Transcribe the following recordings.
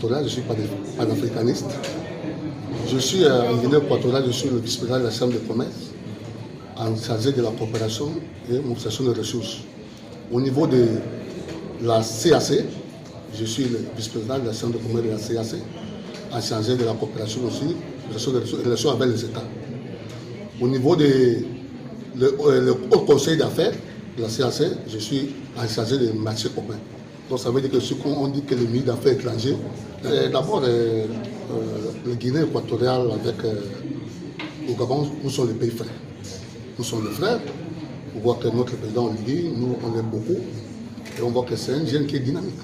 équatoriale, je suis panafricaniste. Je suis en Guinée équatoriale, je suis le vice-président de la Chambre de commerce, en chargé de la coopération et mobilisation des ressources. Au niveau de la CAC, je suis le vice-président de la Chambre de commerce de la CAC, en chargé de la coopération aussi, des relations avec les États. Au niveau de le Haut Conseil d'affaires de la CAC, je suis en chargé des marchés communs. Donc ça veut dire que ce qu'on dit que le ministre d'affaires étrangers, d'abord le Guinée équatoriale avec le Gabon, nous sommes les pays frères. Nous sommes les frères. On voit que notre président on dit, nous on l'aime beaucoup, et on voit que c'est un jeune qui est dynamique.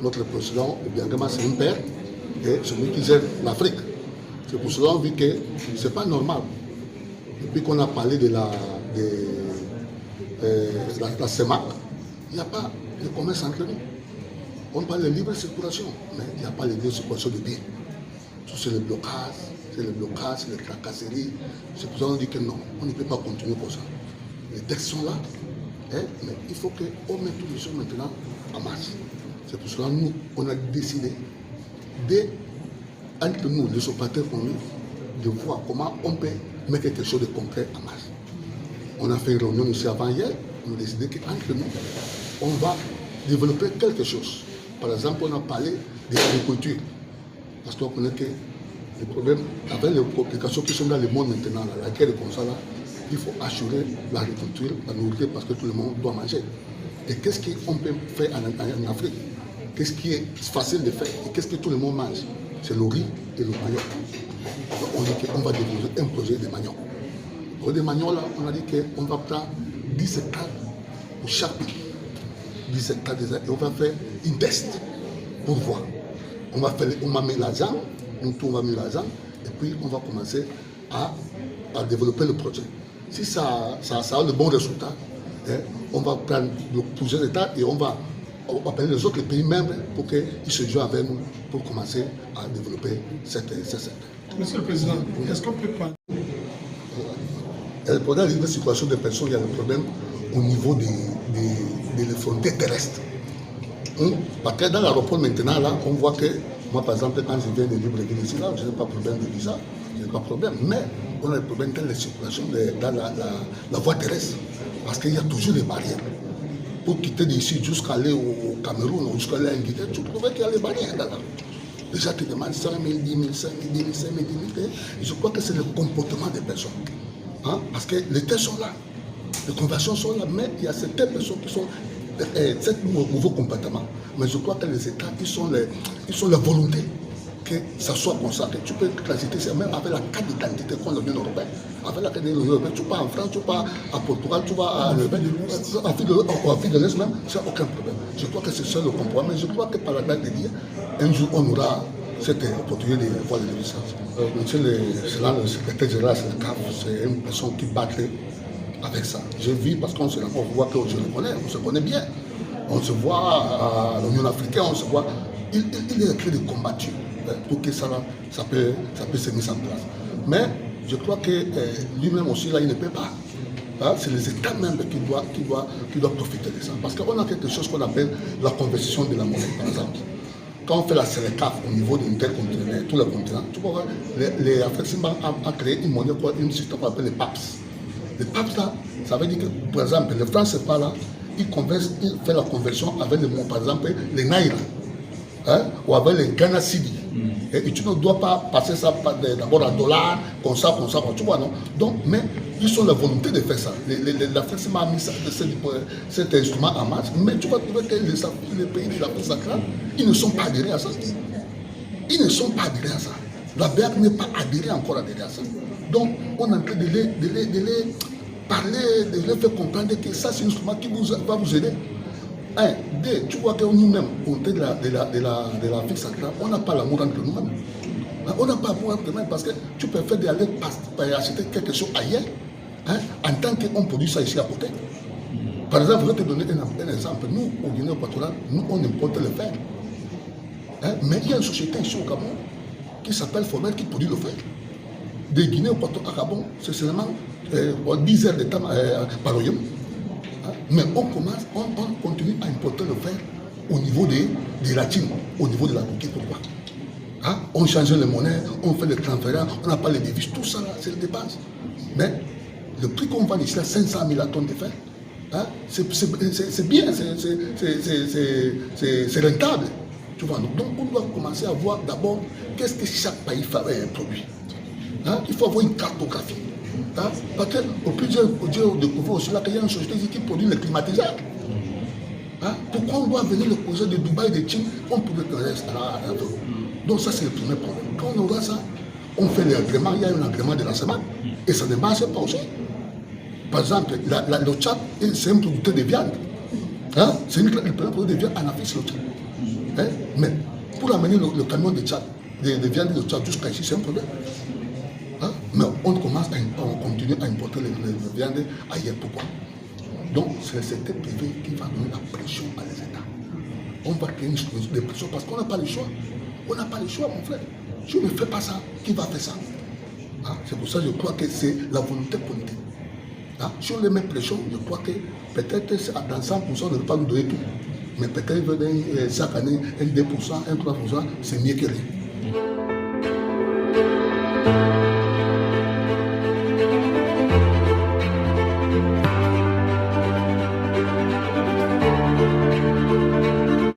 Notre président, Obiangema, c'est un père, et celui qui gère l'Afrique. C'est pour cela qu'on dit que ce n'est pas normal. Depuis qu'on a parlé de la CEMAC, il n'y a pas de commerce entre nous. On parle de libre circulation, mais il n'y a pas de libre circulation de biens. Tout c'est le blocage, c'est les tracasseries. C'est pour ça qu'on dit que non, on ne peut pas continuer comme ça. Les textes sont là, hein, mais il faut qu'on mette toutes les choses maintenant en marche. C'est pour cela que nous, on a décidé entre nous, les opérateurs qu'on est, de voir comment on peut mettre quelque chose de concret en marche. On a fait une réunion ici avant hier, on a décidé qu'entre nous, on va développer quelque chose. Par exemple, on a parlé de l'agriculture. Parce qu'on connaît que les problèmes, avec les complications qui sont dans le monde maintenant, la guerre comme ça, là, il faut assurer l'agriculture, la nourriture, parce que tout le monde doit manger. Et qu'est-ce qu'on peut faire en Afrique? Qu'est-ce qui est facile de faire? Et qu'est-ce que tout le monde mange? C'est le riz et le manioc. Donc on dit qu'on va développer un projet de manioc. Pour les manioc, là, on a dit qu'on va prendre 10 hectares pour chaque pays. 10 hectares déjà, et on va faire une test pour voir. On va mettre l'argent, nous tous on va mettre l'argent, et puis on va commencer à développer le projet. Si ça a le bon résultat, hein, on va prendre plusieurs états et on va appeler les autres pays membres pour qu'ils se joignent avec nous pour commencer à développer cette secteur. Monsieur le Président, est-ce qu'on peut parler? Le problème de la situation des personnes, il y a le problème au niveau des frontières terrestres. Parce que dans l'aéroport maintenant, là, on voit que, moi par exemple, quand je viens de Libreville ici, là, je n'ai pas de problème de visa, je n'ai pas de problème. Mais on a des problèmes dans la circulation, dans la voie terrestre. Parce qu'il y a toujours des barrières. Pour quitter d'ici jusqu'à aller au Cameroun ou jusqu'à aller en Guinée, tu trouves qu'il y a des barrières là. Déjà, tu demandes 100 000, 10 000, 5 000, 10 000, 5 000, 10 000. Et je crois que c'est le comportement des personnes. Hein? Parce que les tests sont là, les conversions sont là, mais il y a certaines personnes qui sont cet nouveau comportement. Mais je crois que les États, ils ont la volonté que ça soit comme ça, que tu peux transiter, même avec la carte d'identité qu'on a l'Union européenne. Avec la carte d'identité européenne, tu pars en France, tu pars à Portugal, tu vas en Afrique de l'Est même, ça n'a aucun problème. Je crois que c'est ça le compromis, mais je crois que par la date de dire, un jour on aura cette opportunité de voir les licences. Monsieur le secrétaire général, c'est une personne qui battait avec ça. Je vis parce qu'on se voit que je le connais, on se connaît bien. On se voit à l'Union africaine, on se voit. Il est en train de combattre pour que ça peut se mettre en place. Mais je crois que lui-même aussi, là, il ne peut pas. Hein? C'est les États membres qui doivent profiter de ça. Parce qu'on a quelque chose qu'on appelle la conversion de la monnaie, par exemple. Quand on fait la CELECAF au niveau de l'intercontinent, tous les continents, tu vois, les Africains ont créé une monnaie, une système qu'on appelle les PAPS. Les PAPS, là, ça veut dire que, par exemple, les Français, c'est pas là, ils font la conversion avec les mots, par exemple, les Naira, hein, ou avec les Ghana Cedi. Et tu ne dois pas passer ça d'abord en dollars, comme ça, tu vois, non? Donc, mais ils ont la volonté de faire ça. L'Afrique m'a mis cet instrument en marche, mais tu vas trouver que les pays de l'Afrique centrale, ils ne sont pas adhérés à ça. Ils ne sont pas adhérés à ça. La BEAC n'est pas adhérée encore à ça. Donc, on est en train de les parler, de les faire comprendre que ça, c'est un instrument qui va vous aider. Un, deux, tu vois que nous-mêmes, au côté de l'Afrique centrale, on n'a pas l'amour entre nous-mêmes. On n'a pas l'amour entre nous-mêmes parce que tu peux faire d'aller acheter quelque chose ailleurs, hein, en tant qu'on produit ça ici à côté. Par exemple, je vais te donner un exemple. Nous, au Guinée équatoriale, nous, on importe le fer. Hein, mais il y a une société ici au Gabon qui s'appelle Formel qui produit le fer. De Guinée équatoriale à Gabon, c'est seulement 10 heures de temps par royaume. Mais on continue à importer le fer au niveau de la Chine au niveau de la Turquie. Pourquoi? Hein? On change les monnaies, on fait les transferts, on n'a pas les devises, tout ça là, c'est les dépenses. Mais le prix qu'on vend ici, là, 500 000 la tonne de fer, hein? C'est bien, c'est rentable. Tu vois? Donc on doit commencer à voir d'abord qu'est-ce que chaque pays produit. Hein? Il faut avoir une cartographie. Hein? Parce qu'au plus de découvrir aussi là qu'il y a une société qui produit les climatiseurs. Hein? Pourquoi on doit venir le projet de Dubaï, de Chine, on pouvait que reste là. Donc ça c'est le premier problème. Quand on aura ça, on fait l'agrément, il y a un agrément de la semaine et ça ne marche pas aussi. Par exemple, le Tchad, c'est un producteur de viande. Hein? C'est le premier producteur de viande en Afrique, c'est le Tchad. Hein? Mais pour amener le camion de Tchad, de viande de Tchad jusqu'à ici, c'est un problème. Hein? Mais on continue à importer les viandes ailleurs. Pourquoi? Donc c'est le secteur privé qui va donner la pression à les États. On va créer des pressions parce qu'on n'a pas le choix. On n'a pas le choix, mon frère. Si on ne fait pas ça, qui va faire ça? Hein? C'est pour ça que je crois que c'est la volonté politique. Hein? Si on les met pression, je crois que peut-être dans 100%, on ne peut pas nous donner tout. Mais peut-être chaque année, un 2%, un 3%, c'est mieux que rien.